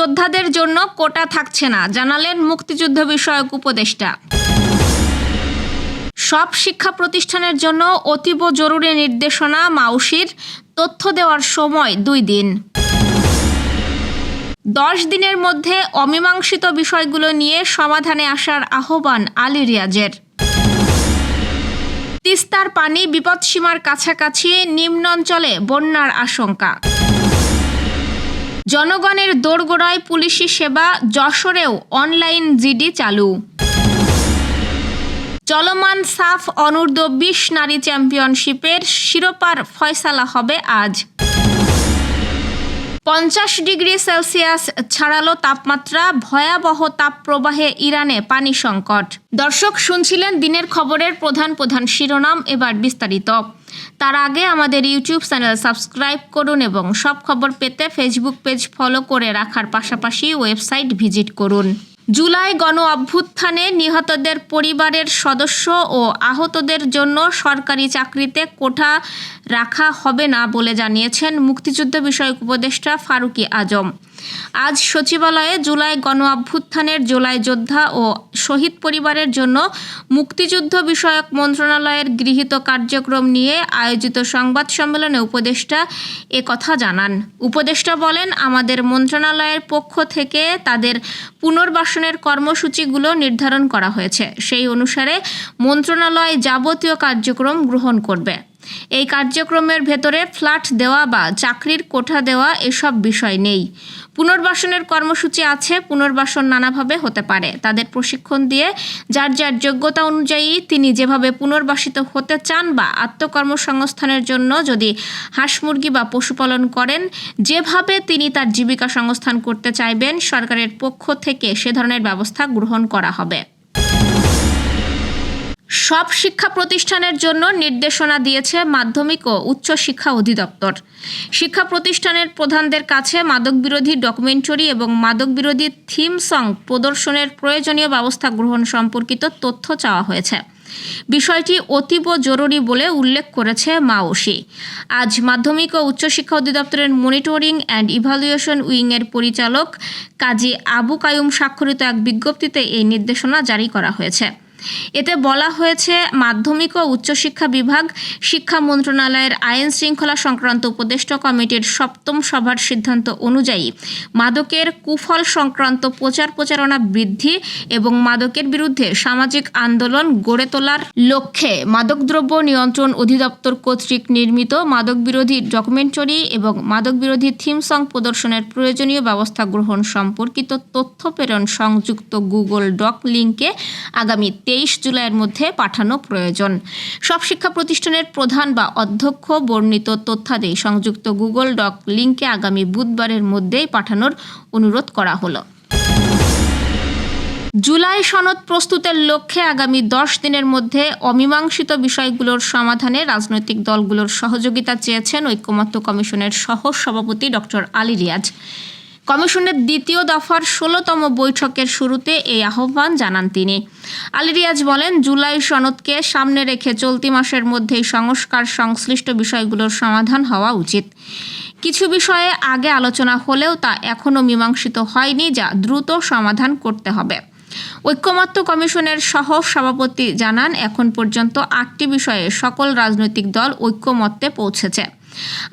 যোদ্ধাদের জন্য কোটা থাকছে না, জানালেন মুক্তিযুদ্ধ বিষয়ক উপদেষ্টা। সব শিক্ষা প্রতিষ্ঠানের জন্য অতীব জরুরি নির্দেশনা মাউশির, তথ্য দেওয়ার সময় 2 দিন। 10 দিনের মধ্যে অমীমাংসিত বিষয়গুলো নিয়ে সমাধানে আসার আহ্বান আলী রিয়াজের। তিস্তার পানি বিপদসীমার কাছাকাছি, নিম্নাঞ্চলে বন্যার আশঙ্কা। জনগণের দোরগোড়ায় পুলিশি সেবা, যশোরেও অনলাইন জিডি চালু। চলমান সাফ অনূর্ধ্ব 20 নারী চ্যাম্পিয়নশিপের শিরোপার ফয়সালা হবে আজ। 50 ডিগ্রি সেলসিয়াস ছাড়ালো তাপমাত্রা, ভয়াবহ তাপপ্রবাহে ইরানে পানি সংকট। দর্শক, শুনছিলেন দিনের খবরের প্রধান শিরোনাম, এবার বিস্তারিত। তার আগে আমাদের ইউটিউব চ্যানেল সাবস্ক্রাইব করুন এবং সব খবর পেতে ফেসবুক পেজ ফলো করে রাখার পাশাপাশি ওয়েবসাইট ভিজিট করুন। জুলাই গণ অভ্যুত্থানে নিহতদের পরিবারের সদস্য ও আহতদের জন্য সরকারি চাকরিতে কোটা রাখা হবে না বলে জানিয়েছেন মুক্তিযুদ্ধ বিষয়ক উপদেষ্টা ফারুকী আজম। আজ সচিবালয়ে জুলাই গণ অভ্যুত্থানের জুলাই যোদ্ধা ও শহীদ পরিবারের জন্য মুক্তিযুদ্ধ বিষয়ক মন্ত্রণালয়ের গৃহীত কার্যক্রম নিয়ে আয়োজিত সংবাদ সম্মেলনে উপদেষ্টা একথা জানান। উপদেষ্টা বলেন, আমাদের মন্ত্রণালয়ের পক্ষ থেকে তাদের পুনর্বাসনের কর্মসূচিগুলো নির্ধারণ করা হয়েছে। সেই অনুসারে মন্ত্রণালয় যাবতীয় কার্যক্রম গ্রহণ করবে। এই কার্যক্রমের ভেতরে ফ্ল্যাট দেওয়া বা চাকরির কোঠা দেওয়া এসব বিষয় নেই। পুনর্বাসনের কর্মসূচি আছে। পুনর্বাসন নানাভাবে হতে পারে। তাদের প্রশিক্ষণ দিয়ে যার যার যোগ্যতা অনুযায়ী তিনি যেভাবে পুনর্বাসিত হতে চান বা আত্মকর্মসংস্থানের জন্য যদি হাঁস মুরগি বা পশুপালন করেন, যেভাবে তিনি তার জীবিকা সংস্থান করতে চাইবেন, সরকারের পক্ষ থেকে সে ধরনের ব্যবস্থা গ্রহণ করা হবে। সব শিক্ষা প্রতিষ্ঠানের জন্য নির্দেশনা দিয়েছে মাধ্যমিক ও উচ্চ শিক্ষা অধিদপ্তর। শিক্ষা প্রতিষ্ঠানের প্রধানদের কাছে মাদকবিরোধী ডকুমেন্টারি এবং মাদকবিরোধী থিম সং প্রদর্শনের প্রয়োজনীয় ব্যবস্থা গ্রহণ সম্পর্কিত তথ্য চাওয়া হয়েছে। বিষয়টি অতীব জরুরি বলে উল্লেখ করেছে মাওশি। আজ মাধ্যমিক ও উচ্চশিক্ষা অধিদপ্তরের মনিটরিং অ্যান্ড ইভ্যালুয়েশন উইংয়ের পরিচালক কাজী আবু কায়ুম স্বাক্ষরিত এক বিজ্ঞপ্তিতে এই নির্দেশনা জারি করা হয়েছে। এতে বলা হয়েছে, মাধ্যমিক ও উচ্চশিক্ষা বিভাগ শিক্ষা মন্ত্রণালয়ের আইন শৃঙ্খলা সংক্রান্ত উপদেষ্টা কমিটির 7ম সভার সিদ্ধান্ত অনুযায়ী মাদকের কুফল সংক্রান্ত প্রচারণা বৃদ্ধি এবং মাদকের বিরুদ্ধে সামাজিক আন্দোলন গড়ে তোলার লক্ষ্যে মাদকদ্রব্য নিয়ন্ত্রণ অধিদপ্তর কর্তৃক নির্মিত মাদকবিরোধী ডকুমেন্টারি এবং মাদকবিরোধী থিম সং প্রদর্শনের প্রয়োজনীয় ব্যবস্থা গ্রহণ সম্পর্কিত তথ্য প্রেরণ সংযুক্ত গুগল ডক লিঙ্কে আগামী 23 জুলাইয়ের মধ্যে পাঠানো প্রয়োজন। সব শিক্ষা প্রতিষ্ঠানের প্রধান বা অধ্যক্ষ বর্ণিত তথ্যাদি সংযুক্ত গুগল ডক লিঙ্কে আগামী বুধবারের মধ্যেই পাঠানোর অনুরোধ করা হলো। জুলাই সনদ প্রস্তুতের লক্ষ্যে আগামী 10 দিনের মধ্যে অমীমাংসিত বিষয়গুলোর সমাধানে রাজনৈতিক দলগুলোর সহযোগিতা চেয়েছেন ঐক্যমত্য কমিশনের সহ-সভাপতি ডক্টর আলী রিয়াজ। কমিশনের 2য় দফার 16তম বৈঠকের শুরুতে এই আহ্বান জানান তিনি। আলী রিয়াজ বলেন, জুলাই সনদকে সামনে রেখে চলতি মাসের মধ্যেই সংস্কার সংশ্লিষ্ট বিষয়গুলোর সমাধান হওয়া উচিত। কিছু বিষয়ে আগে আলোচনা হলেও তা এখনও মীমাংসিত হয়নি, যা দ্রুত সমাধান করতে হবে। ঐক্যমত্য কমিশনের সহ-সভাপতি জানান, এখন পর্যন্ত 8টি বিষয়ে সকল রাজনৈতিক দল ঐক্যমত্যে পৌঁছেছে।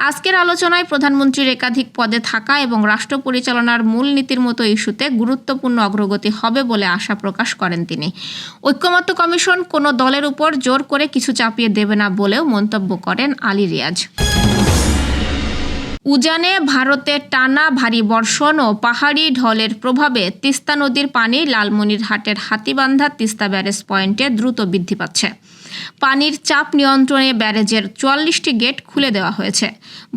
আজকের আলোচনায় প্রধানমন্ত্রীর একাধিক পদে থাকা এবং রাষ্ট্র পরিচালনার মূলনীতির মতো ইস্যুতে গুরুত্বপূর্ণ অগ্রগতি হবে বলে আশা প্রকাশ করেন তিনি। ঐক্যমত্য কমিশন কোনো দলের উপর জোর করে কিছু চাপিয়ে দেবে না বলেও মন্তব্য করেন আলী রিয়াজ। উজানে ভারতে টানা ভারী বর্ষণ ও পাহাড়ি ঢলের প্রভাবে তিস্তা নদীর পানি লালমনিরহাটের হাতীবান্ধা তিস্তা ব্যারেজ পয়েন্টে দ্রুত বৃদ্ধি পাচ্ছে। পানির চাপ নিয়ন্ত্রণে ব্যারেজের 44টি গেট খুলে দেওয়া হয়েছে।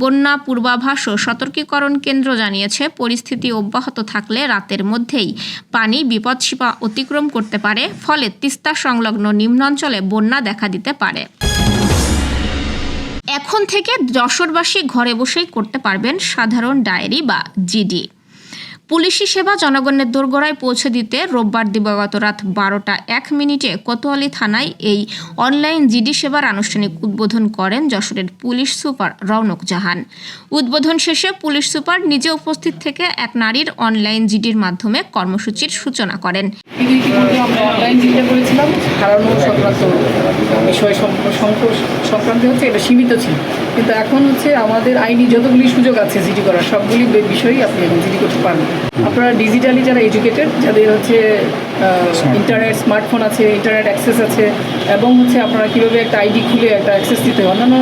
বন্যা পূর্বাভাস ও সতর্কীকরণ কেন্দ্র জানিয়েছে, পরিস্থিতি অব্যাহত থাকলে রাতের মধ্যেই পানি বিপদসীমা অতিক্রম করতে পারে, ফলে তিস্তা সংলগ্ন নিম্নাঞ্চলে বন্যা দেখা দিতে পারে। এখন থেকে যশোরবাসী ঘরে বসেই করতে পারবেন সাধারণ ডায়েরি বা জিডি। পুলিশি সেবা জনগণের দোরগোড়ায় পৌঁছে দিতে রোববার দিবাগত রাত 12:01 কোতোয়ালি থানায় এই অনলাইন জিডি সেবার আনুষ্ঠানিক উদ্বোধন করেন যশোরের পুলিশ সুপার রৌনক জাহান। উদ্বোধন শেষে পুলিশ সুপার নিজে উপস্থিত থেকে এক নারীর অনলাইন জিডির মাধ্যমে কর্মসূচির সূচনা করেন। আমরা অনলাইন জিডিটা করেছিলাম, হারানো সংক্রান্ত বিষয় সংক্রান্ত হচ্ছে এটা সীমিত ছিল, কিন্তু এখন হচ্ছে আমাদের আইনি যতগুলি সুযোগ আছে জিডি করার সবগুলি বিষয়ই আপনি এখন জিডি করতে পারবেন। আপনারা ডিজিটালি যারা এডুকেটেড, যাদের হচ্ছে ইন্টারনেট স্মার্টফোন আছে, ইন্টারনেট অ্যাক্সেস আছে, এবং হচ্ছে আপনারা কীভাবে একটা আইডি খুলে একটা অ্যাক্সেস দিতে হয়, অন্যান্য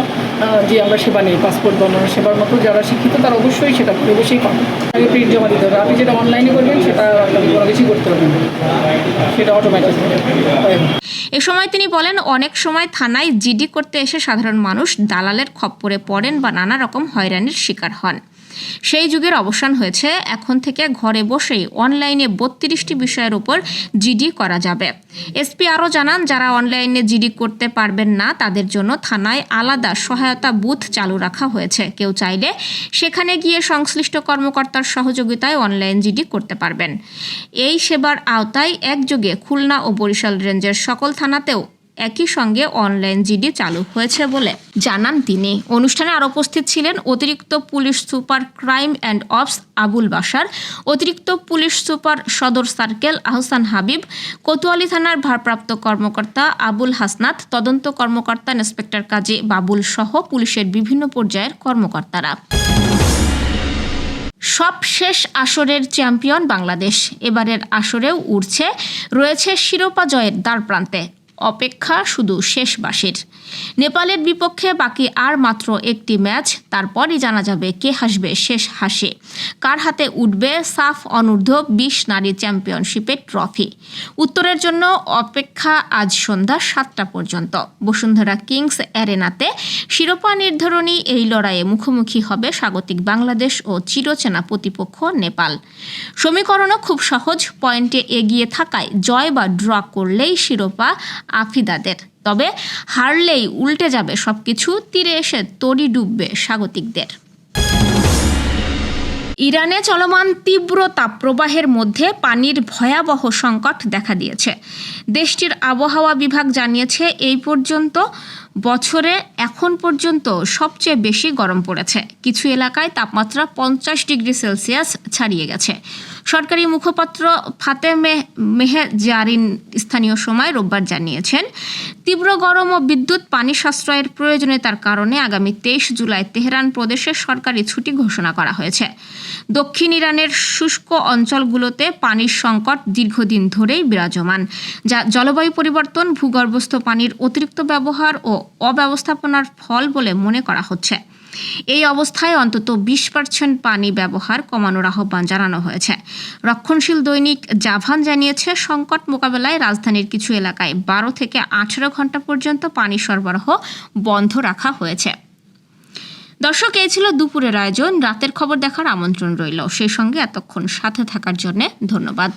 যে আমরা সেবা নিই পাসপোর্ট বা অন্যান্য সেবার মতো যারা শিক্ষিত তারা অবশ্যই সেটা ঘরে বসেই পাবেন। আগে প্রিন্ট জমা দিতে হবে, আপনি যেটা অনলাইনে করবেন সেটা আপনাকে কোনো কিছুই করতে হবে না, সেটা অটোমেটিক। এ সময় তিনি বলেন, অনেক সময় থানায় জিডি করতে এসে সাধারণ মানুষ দালালের খপ্পরে পড়েন বা নানা রকম হয়রানির শিকার হন। সেই যুগের অবসান হয়েছে। এখন থেকে ঘরে বসেই অনলাইনে 32টি বিষয়ের উপর জিডি করা যাবে। এসপি আরও জানান, যারা অনলাইনে জিডি করতে পারবেন না তাদের জন্য থানায় আলাদা সহায়তা বুথ চালু রাখা হয়েছে। কেউ চাইলে সেখানে গিয়ে সংশ্লিষ্ট কর্মকর্তার সহযোগিতায় অনলাইন জিডি করতে পারবেন। এই সেবার আওতায় একযোগে খুলনা ও বরিশাল রেঞ্জের সকল থানাতেও একই সঙ্গে অনলাইন জিডি চালু হয়েছে বলে জানান তিনি। অনুষ্ঠানে আরও উপস্থিত ছিলেন অতিরিক্ত police super crime and ops Abul Bashar, অতিরিক্ত পুলিশ সুপার সদর সার্কেল আহসান হাবিব, কোতোয়ালি থানার ভারপ্রাপ্ত কর্মকর্তা আবুল হাসনাত, তদন্ত কর্মকর্তা ইন্সপেক্টর কাজী বাবুল সহ পুলিশের বিভিন্ন পর্যায়ের কর্মকর্তারা। সব শেষ আসরের চ্যাম্পিয়ন বাংলাদেশ। এবারের আসরেও রয়েছে শিরোপা জয়ের দ্বারপ্রান্তে। অপেক্ষা শুধু শেষ বাঁশির। নেপালের বিপক্ষে বাকি আর মাত্র একটি ম্যাচ, তারপরই জানা যাবে কে হাসবে শেষ হাসি, কার হাতে উঠবে সাফ অনূর্ধ্ব 20 নারী চ্যাম্পিয়নশিপের ট্রফি। উত্তরের জন্য অপেক্ষা আজ সন্ধ্যা 7টা পর্যন্ত। বসুন্ধরা কিংস অ্যারেনাতে শিরোপা নির্ধারণী এই লড়াইয়ে মুখোমুখি হবে স্বাগতিক বাংলাদেশ ও চিরচেনা প্রতিপক্ষ নেপাল। সমীকরণও খুব সহজ, পয়েন্টে এগিয়ে থাকায় জয় বা ড্র করলেই শিরোপা আফিদাদের, তবে হারলেই উল্টে যাবে সবকিছু, তীরে এসে তরি ডুববে স্বাগতিকদের। ইরানে চলমান তীব্র তাপপ্রবাহের মধ্যে পানির ভয়াবহ সংকট দেখা দিয়েছে। দেশটির আবহাওয়া বিভাগ জানিয়েছে, এই পর্যন্ত বছরে এখন পর্যন্ত সবচেয়ে বেশি গরম পড়েছে। কিছু এলাকায় তাপমাত্রা 50 ডিগ্রি সেলসিয়াস ছাড়িয়ে গেছে। সরকারি মুখপাত্র ফাতে মেহেজারিন স্থানীয় সময় রোববার জানিয়েছেন, তীব্র গরম ও বিদ্যুৎ পানি সাশ্রয়ের প্রয়োজনীয়তার কারণে আগামী 23 জুলাই তেহরান প্রদেশে সরকারি ছুটি ঘোষণা করা হয়েছে। দক্ষিণ ইরানের শুষ্ক অঞ্চলগুলোতে পানির সংকট দীর্ঘদিন ধরেই বিরাজমান, যা জলবায়ু পরিবর্তন, ভূগর্ভস্থ পানির অতিরিক্ত ব্যবহার ও অব্যবস্থাপনার ফল বলে মনে করা হচ্ছে। এই অবস্থায় অন্তত 20% পানি ব্যবহার কমানোর আহ্বান জানানো হয়েছে। রক্ষণশীল দৈনিক জাভান জানিয়েছে, সংকট মোকাবেলায় রাজধানীর কিছু এলাকায় 12 থেকে 18 ঘন্টা পর্যন্ত পানি সরবরাহ বন্ধ রাখা হয়েছে। দর্শক, এই ছিল দুপুরের আয়োজন। রাতের খবর দেখার আমন্ত্রণ রইল। সেই সঙ্গে এতক্ষণ সাথে থাকার জন্য ধন্যবাদ।